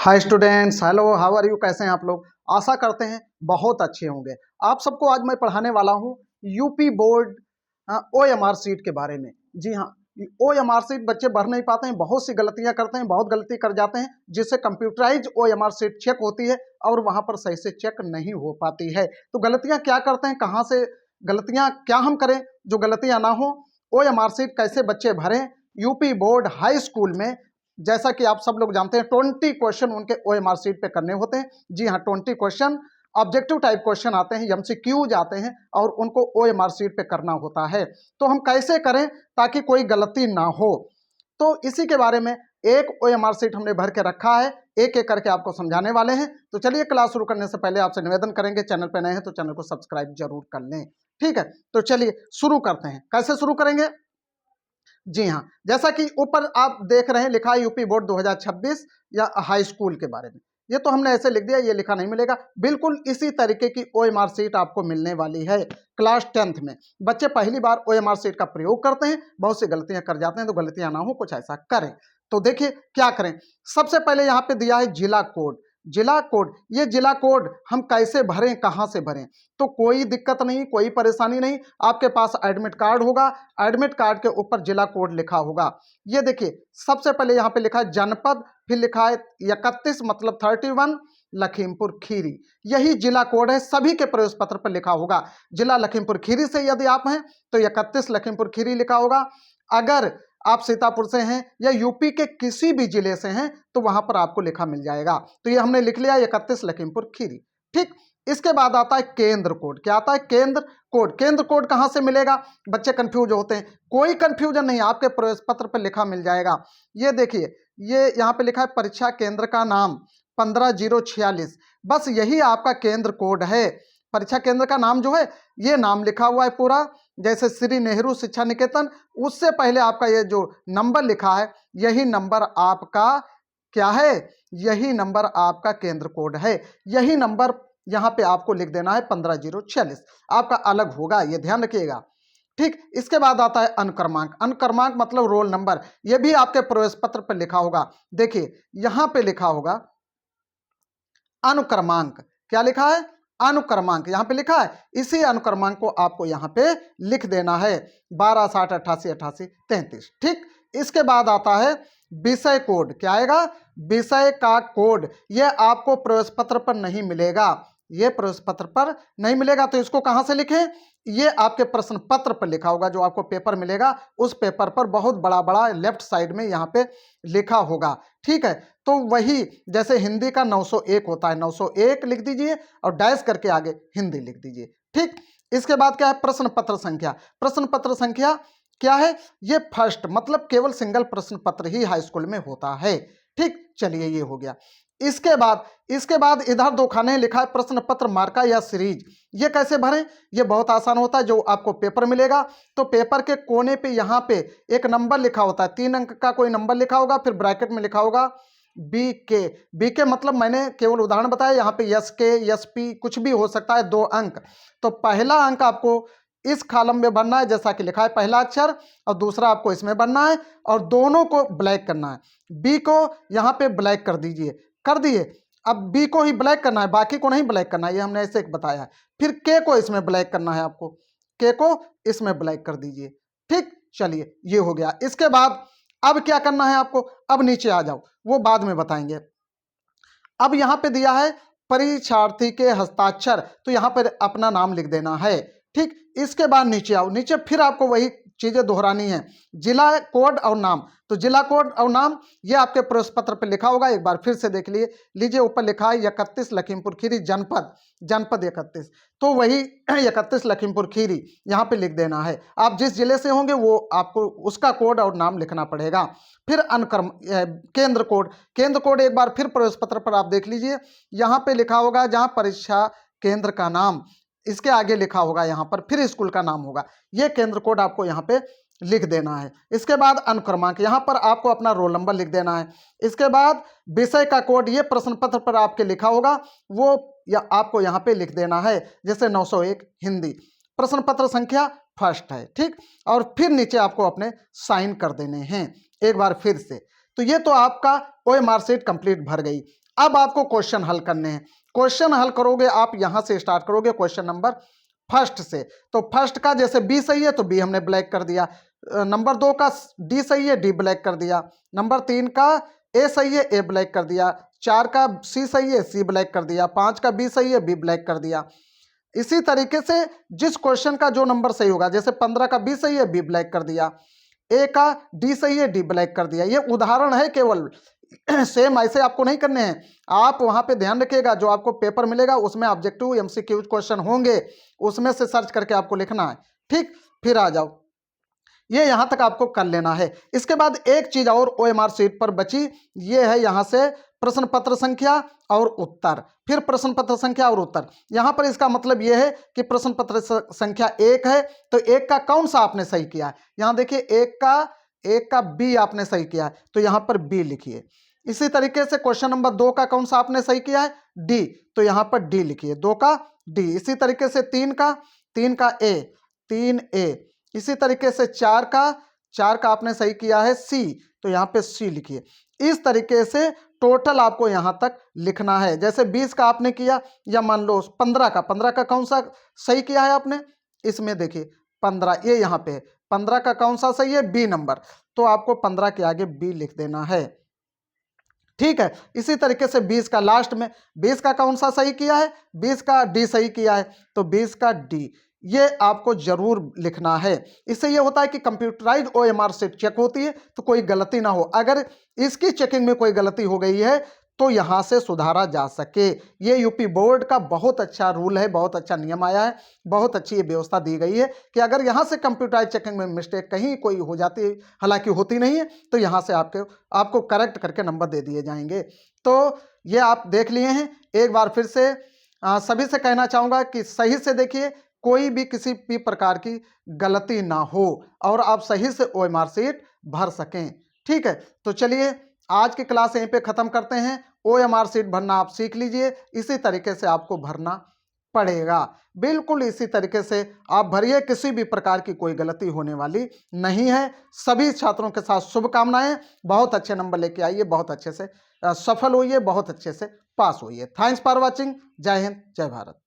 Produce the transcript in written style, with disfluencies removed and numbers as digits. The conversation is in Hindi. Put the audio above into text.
Hi students, hello, how are you. कैसे हैं आप लोग। आशा करते हैं बहुत अच्छे होंगे। आप सबको आज मैं पढ़ाने वाला हूं यूपी बोर्ड ओएमआर सीट के बारे में। जी हाँ, ओएमआर सीट बच्चे भर नहीं पाते हैं, बहुत सी गलतियां करते हैं, बहुत गलती कर जाते हैं, जिससे कंप्यूटराइज ओएमआर सीट चेक होती है और वहां पर सही से चेक नहीं हो पाती है। तो गलतियां क्या करते हैं, कहाँ से गलतियां क्या हम करें जो गलतियां ना हो, ओएमआर सीट कैसे बच्चे भरें यूपी बोर्ड हाई स्कूल में। जैसा कि आप सब लोग जानते हैं 20 क्वेश्चन उनके ओएमआर सीट पे करने होते हैं। जी हाँ, 20 क्वेश्चन ऑब्जेक्टिव टाइप क्वेश्चन आते हैं, एमसीक्यूज आते हैं और उनको ओएमआर सीट पे करना होता है। तो हम कैसे करें ताकि कोई गलती ना हो, तो इसी के बारे में एक ओएमआर सीट हमने भर के रखा है, एक एक करके आपको समझाने वाले हैं। तो चलिए, क्लास शुरू करने से पहले आपसे निवेदन करेंगे, चैनल पे नए हैं तो चैनल को सब्सक्राइब जरूर कर लें। ठीक है, तो चलिए शुरू करते हैं। कैसे शुरू करेंगे। जी हाँ, जैसा कि ऊपर आप देख रहे हैं लिखा है यूपी बोर्ड 2026 या हाई स्कूल के बारे में। ये तो हमने ऐसे लिख दिया, ये लिखा नहीं मिलेगा। बिल्कुल इसी तरीके की ओएमआर सीट आपको मिलने वाली है क्लास 10th में। बच्चे पहली बार ओएमआर सीट का प्रयोग करते हैं, बहुत सी गलतियां कर जाते हैं, तो गलतियां ना हो, कुछ ऐसा करें। तो देखिए क्या करें। सबसे पहले यहाँ पे दिया है जिला कोड। जिला कोड, ये जिला कोड हम कैसे भरें, कहाँ से भरें। तो कोई दिक्कत नहीं, कोई परेशानी नहीं। आपके पास एडमिट कार्ड होगा, एडमिट कार्ड के ऊपर जिला कोड लिखा होगा। ये देखिए, सबसे पहले यहाँ पे लिखा है जनपद, फिर लिखा है 31 मतलब 31 लखीमपुर खीरी। यही जिला कोड है, सभी के प्रवेश पत्र पर लिखा होगा। जिला लखीमपुर खीरी से यदि आप हैं तो 31 लखीमपुर खीरी लिखा होगा। अगर आप सीतापुर से हैं या यूपी के किसी भी जिले से हैं तो वहां पर आपको लिखा मिल जाएगा। तो ये हमने लिख लिया 31 लखीमपुर खीरी। ठीक, इसके बाद आता है केंद्र कोड। क्या आता है, केंद्र कोड। केंद्र कोड कहां से मिलेगा, बच्चे कंफ्यूज होते हैं। कोई कंफ्यूजन नहीं, आपके प्रवेश पत्र पर लिखा मिल जाएगा। ये देखिए, ये यहाँ पे लिखा है परीक्षा केंद्र का नाम 15046। बस यही आपका केंद्र कोड है। परीक्षा केंद्र का नाम जो है, ये नाम लिखा हुआ है पूरा, जैसे श्री नेहरू शिक्षा निकेतन। उससे पहले आपका ये जो नंबर लिखा है, यही नंबर आपका क्या है, यही नंबर आपका केंद्र कोड है। यही नंबर यहां पे आपको लिख देना है 15046। आपका अलग होगा, ये ध्यान रखिएगा। ठीक, इसके बाद आता है अनुक्रमांक। अनुक्रमांक मतलब रोल नंबर, ये भी आपके प्रवेश पत्र पर लिखा होगा। देखिए यहां पे लिखा होगा अनुक्रमांक। क्या लिखा है, अनुक्रमांक यहां पे लिखा है। इसी अनुक्रमांक को आपको यहां पे लिख देना है 12 60 88 88 33। ठीक, इसके बाद आता है विषय कोड। क्या आएगा, विषय का कोड। यह आपको प्रवेश पत्र पर नहीं मिलेगा, ये प्रवेश पत्र पर नहीं मिलेगा। तो इसको कहां से लिखें, ये आपके प्रश्न पत्र पर लिखा होगा। जो आपको पेपर मिलेगा उस पेपर पर बहुत बड़ा बड़ा लेफ्ट साइड में यहाँ पे लिखा होगा। ठीक है, तो वही जैसे हिंदी का 901 होता है, 901 लिख दीजिए और डैश करके आगे हिंदी लिख दीजिए। ठीक, इसके बाद क्या है, प्रश्न पत्र संख्या। प्रश्न पत्र संख्या क्या है, ये फर्स्ट मतलब केवल सिंगल प्रश्न पत्र ही हाई स्कूल में होता है। ठीक, चलिए ये हो गया। इसके बाद इधर दो खाने लिखा है प्रश्न पत्र मार्का या सीरीज। ये कैसे भरें, ये बहुत आसान होता है। जो आपको पेपर मिलेगा तो पेपर के कोने पे यहाँ पे एक नंबर लिखा होता है, 3 अंक का कोई नंबर लिखा होगा, फिर ब्रैकेट में लिखा होगा BK। BK मतलब मैंने केवल उदाहरण बताया, यहाँ पे SK SP कुछ भी हो सकता है, 2 अंक। तो पहला अंक आपको इस कॉलम में भरना है, जैसा कि लिखा है पहला अक्षर, और दूसरा आपको इसमें भरना है और दोनों को ब्लैक करना है। B को यहाँ पे ब्लैक कर दीजिए, कर दिए। अब B को ही ब्लैक करना है, बाकी को नहीं ब्लैक करना है, ये हमने ऐसे बताया है। फिर K को इसमें ब्लैक करना है, आपको K को इसमें ब्लैक कर दीजिए। ठीक, चलिए ये हो गया। इसके बाद अब क्या करना है आपको, अब नीचे आ जाओ, वो बाद में बताएंगे। अब यहाँ पे दिया है परीक्षार्थी के हस्ताक्षर, तो यहाँ पर अपना नाम लिख देना है। ठीक, इसके बाद नीचे आओ, नीचे फिर आपको वही चीजें दोहरानी है, जिला कोड और नाम। तो जिला कोड और नाम ये आपके प्रवेश पत्र पे लिखा होगा, एक बार फिर से देख लीजिए ऊपर लिखा है 31 लखीमपुर खीरी जनपद, जनपद 31। तो वही 31 लखीमपुर खीरी यहाँ पे लिख देना है। आप जिस जिले से होंगे वो आपको उसका कोड और नाम लिखना पड़ेगा। फिर अनुक्रम केंद्र कोड। केंद्र कोड एक बार फिर प्रवेश पत्र पर आप देख लीजिए, यहाँ पे लिखा होगा जहाँ परीक्षा केंद्र का नाम, इसके आगे लिखा होगा यहाँ पर, फिर स्कूल का नाम होगा। ये केंद्र कोड आपको यहाँ पे लिख देना है। इसके बाद अनुक्रमांक, यहाँ पर आपको अपना रोल नंबर लिख देना है। इसके बाद विषय का कोड, ये प्रश्न पत्र पर आपके लिखा होगा, वो आपको यहाँ पे लिख देना है, जैसे 901 हिंदी। प्रश्न पत्र संख्या फर्स्ट है। ठीक, और फिर नीचे आपको अपने साइन कर देने हैं एक बार फिर से। तो ये तो आपका ओएमआर सीट कंप्लीट भर गई। अब आपको क्वेश्चन हल करने हैं। क्वेश्चन हल करोगे आप यहां से स्टार्ट करोगे क्वेश्चन नंबर फर्स्ट से। तो फर्स्ट का जैसे बी सही है तो बी हमने ब्लैक कर दिया, नंबर 2 का डी सही है, डी ब्लैक कर दिया, नंबर 3 का ए सही है, ए ब्लैक कर दिया, 4 का सी सही है, सी ब्लैक कर दिया, 5 का बी सही है, बी ब्लैक कर दिया। इसी तरीके से जिस क्वेश्चन का जो नंबर सही होगा, जैसे 15 का बी सही है, बी ब्लैक कर दिया, ए का डी सही है, डी ब्लैक कर दिया। ये उदाहरण है केवल, सेम ऐसे आपको नहीं करने हैं। आप वहां पे ध्यान रखिएगा, जो आपको पेपर मिलेगा उसमें ऑब्जेक्टिव एमसीक्यू क्वेश्चन होंगे, उसमें से सर्च करके आपको लिखना है। ठीक, फिर आ जाओ, ये यहां तक आपको कर लेना है। इसके बाद एक चीज और ओएमआर शीट पर बची, ये है यहां से प्रश्न पत्र संख्या और उत्तर, फिर प्रश्न पत्र संख्या और उत्तर। यहां पर इसका मतलब यह है कि प्रश्न पत्र संख्या 1 है तो 1 का कौन सा आपने सही किया है। यहां देखिए 1 का बी आपने सही किया है तो यहां पर बी लिखिए। इसी तरीके से क्वेश्चन नंबर 2 का कौन सा आपने सही किया है, डी, तो यहां पर डी लिखिए, 2 का डी। इसी तरीके से 3 का ए, 3A। इसी तरीके से 4 का आपने सही किया है सी, तो यहाँ पे सी लिखिए। इस तरीके से टोटल आपको यहाँ तक लिखना है। जैसे 20 का आपने किया, या मान लो 15 का कौन सा सही किया है आपने, इसमें देखिए 15, ये यहाँ पे है, 15 का कौन सा सही है, बी नंबर, तो आपको 15 के आगे बी लिख देना है। ठीक है, इसी तरीके से 20 का लास्ट में, 20 का कौन सा सही किया है, 20 का डी सही किया है तो 20 का डी, ये आपको जरूर लिखना है। इससे ये होता है कि कंप्यूटराइज ओएमआर शीट चेक होती है तो कोई गलती ना हो। अगर इसकी चेकिंग में कोई गलती हो गई है तो यहां से सुधारा जा सके। ये यूपी बोर्ड का बहुत अच्छा रूल है, बहुत अच्छा नियम आया है, बहुत अच्छी ये व्यवस्था दी गई है कि अगर यहां से कंप्यूटराइज चेकिंग में मिस्टेक कहीं कोई हो जाती है, हालांकि होती नहीं है, तो यहां से आपको करेक्ट करके नंबर दे दिए जाएंगे। तो ये आप देख लिए हैं। एक बार फिर से सभी से कहना चाहूंगा कि सही से देखिए, कोई भी किसी भी प्रकार की गलती ना हो और आप सही से ओएमआर शीट भर सकें। ठीक है, तो चलिए आज की क्लास यहीं पे ख़त्म करते हैं। ओएमआर शीट भरना आप सीख लीजिए, इसी तरीके से आपको भरना पड़ेगा। बिल्कुल इसी तरीके से आप भरिए, किसी भी प्रकार की कोई गलती होने वाली नहीं है। सभी छात्रों के साथ शुभकामनाएं, बहुत अच्छे नंबर लेके आइए, बहुत अच्छे से सफल होइए, बहुत अच्छे से पास होइए। Thanks for watching. जय हिंद, जय भारत।